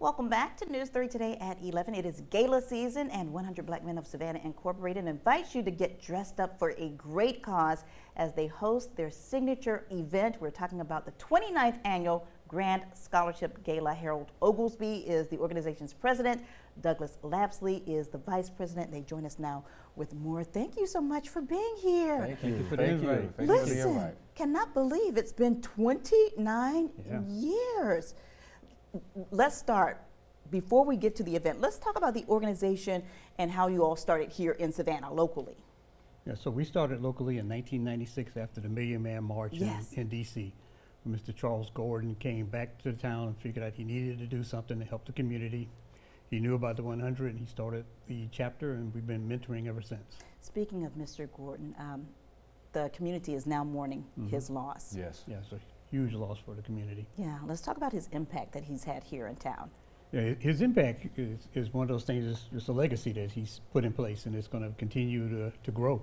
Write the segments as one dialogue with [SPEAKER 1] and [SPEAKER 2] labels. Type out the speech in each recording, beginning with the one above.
[SPEAKER 1] Welcome back to News 3 Today at 11. It is gala season, and 100 Black Men of Savannah Incorporated invites you to get dressed up for a great cause as they host their signature event. We're talking about the 29th Annual Grand Scholarship Gala. Harold Oglesby is the organization's president. Douglas Lapsley is the vice president. They join us now with more. Thank you so much for being here.
[SPEAKER 2] Thank you for the invite.
[SPEAKER 1] Listen, cannot believe it's been 29 years. Let's start, before we get to the event, let's talk about the organization and how you all started here in Savannah locally.
[SPEAKER 2] Yeah, so we started locally in 1996 after the Million Man March in D.C. Mr. Charles Gordon came back to the town and figured out he needed to do something to help the community. He knew about the 100 and he started the chapter, and we've been mentoring ever since.
[SPEAKER 1] Speaking of Mr. Gordon, the community is now mourning his loss.
[SPEAKER 2] Yes. Yeah, it's a huge loss for the community.
[SPEAKER 1] Yeah, let's talk about his impact that he's had here in town.
[SPEAKER 2] Yeah, his impact is one of those things, it's a legacy that he's put in place, and it's going to continue to grow.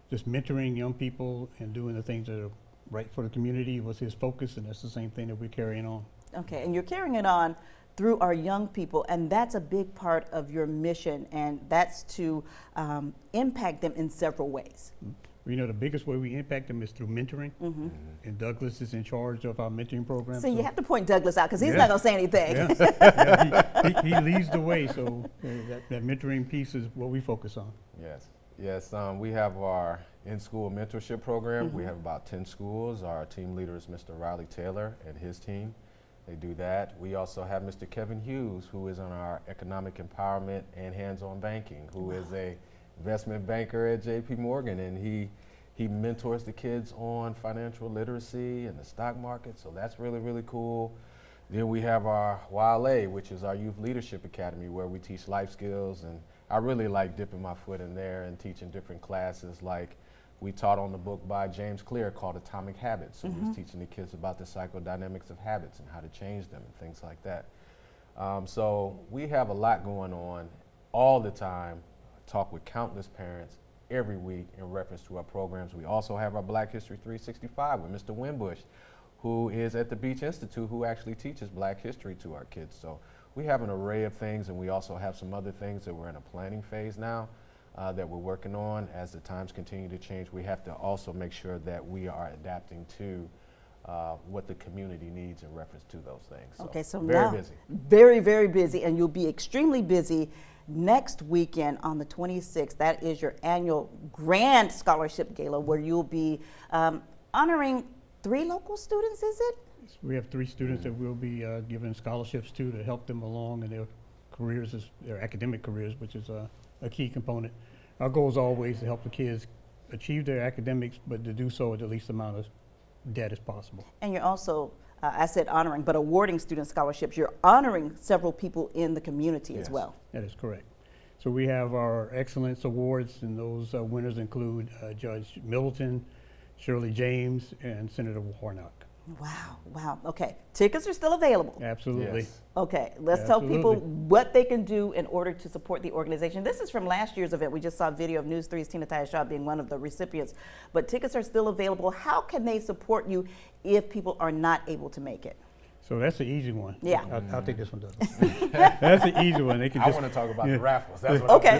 [SPEAKER 2] Just mentoring young people and doing the things that are right for the community was his focus, and that's the same thing that we're carrying on. Okay,
[SPEAKER 1] and you're carrying it on through our young people, and that's a big part of your mission, and that's to impact them in several ways.
[SPEAKER 2] You know, the biggest way we impact them is through mentoring, and Douglas is in charge of our mentoring program.
[SPEAKER 1] So you have to point Douglas out because he's not going to say anything.
[SPEAKER 2] He leads the way, so that mentoring piece is what we focus on.
[SPEAKER 3] Yes, we have our in-school mentorship program. We have about 10 schools. Our team leader is Mr. Riley Taylor and his team. They do that. We also have Mr. Kevin Hughes, who is on our economic empowerment and hands-on banking, who is a investment banker at J.P. Morgan, and he mentors the kids on financial literacy and the stock market, so that's really, really cool. Then we have our YLA, which is our Youth Leadership Academy, where we teach life skills, and I really like dipping my foot in there and teaching different classes. Like we taught on the book by James Clear called Atomic Habits, so we was teaching the kids about the psychodynamics of habits and how to change them and things like that. So we have a lot going on all the time. Talk with countless parents every week in reference to our programs. We also have our Black History 365 with Mr. Winbush, who is at the Beach Institute, who actually teaches Black history to our kids. So we have an array of things, and we also have some other things that we're in a planning phase now that we're working on. As the times continue to change, we have to also make sure that we are adapting to what the community needs in reference to those things. So
[SPEAKER 1] okay, so
[SPEAKER 3] very
[SPEAKER 1] now,
[SPEAKER 3] busy.
[SPEAKER 1] Very, very busy, and you'll be extremely busy next weekend on the 26th. That is your annual Grand Scholarship Gala, where you'll be honoring 3 local students, is it?
[SPEAKER 2] We have 3 students that we'll be giving scholarships to help them along in their careers, their academic careers, which is a key component. Our goal is always to help the kids achieve their academics, but to do so with the least amount of debt as possible.
[SPEAKER 1] And you're also, I said honoring, but awarding student scholarships. You're honoring several people in the community as well.
[SPEAKER 2] That is correct. So we have our Excellence Awards, and those winners include Judge Middleton, Shirley James, and Senator Warnock.
[SPEAKER 1] Wow, wow. Okay, tickets are still available.
[SPEAKER 2] Absolutely.
[SPEAKER 3] Yes.
[SPEAKER 1] Okay, let's tell people what they can do in order to support the organization. This is from last year's event. We just saw a video of News 3's Tina Tyashaw being one of the recipients, but tickets are still available. How can they support you if people are not able to make it?
[SPEAKER 2] So that's the easy one.
[SPEAKER 1] Yeah.
[SPEAKER 2] I'll take this one, Doug. That's the easy one. They can
[SPEAKER 3] I want to talk about the raffles. That's what
[SPEAKER 1] okay.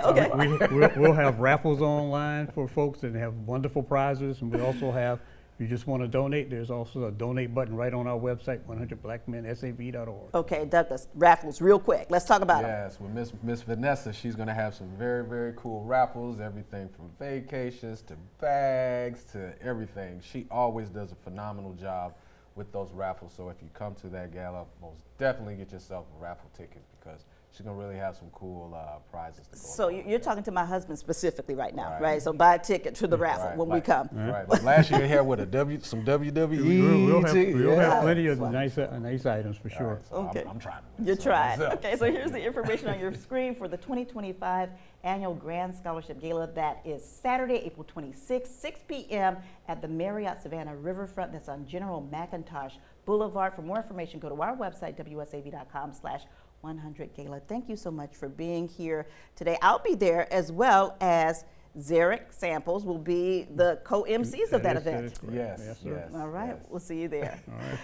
[SPEAKER 2] We'll have raffles online for folks and have wonderful prizes, and we also have, if you just want to donate, there's also a donate button right on our website, 100blackmensav.org.
[SPEAKER 1] Okay, Douglas, raffles, real quick. Let's talk about them.
[SPEAKER 3] Yes, with Miss Vanessa, she's going to have some very, very cool raffles, everything from vacations to bags to everything. She always does a phenomenal job with those raffles, so if you come to that gala, most definitely get yourself a raffle ticket because she's going to really have some cool prizes to go.
[SPEAKER 1] So you're talking to my husband specifically right now, right? So buy a ticket to the raffle when we come.
[SPEAKER 3] Right. Like last year, here with some WWE.
[SPEAKER 2] We'll have plenty of nice items for sure.
[SPEAKER 3] Right, so
[SPEAKER 1] okay.
[SPEAKER 3] I'm trying.
[SPEAKER 1] You're trying. Okay, so here's the information on your screen for the 2025 Annual Grand Scholarship Gala. That is Saturday, April 26th, 6 p.m. at the Marriott Savannah Riverfront. That's on General McIntosh Boulevard. For more information, go to our website, wsav.com/100 Gala. Thank you so much for being here today. I'll be there as well as Zarek Samples will be the co-MCs of that event.
[SPEAKER 3] Yes.
[SPEAKER 1] All right,
[SPEAKER 3] yes.
[SPEAKER 1] We'll see you there.
[SPEAKER 2] All right.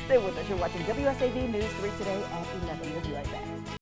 [SPEAKER 1] Stay with us. You're watching WSAV News 3 Today at 11.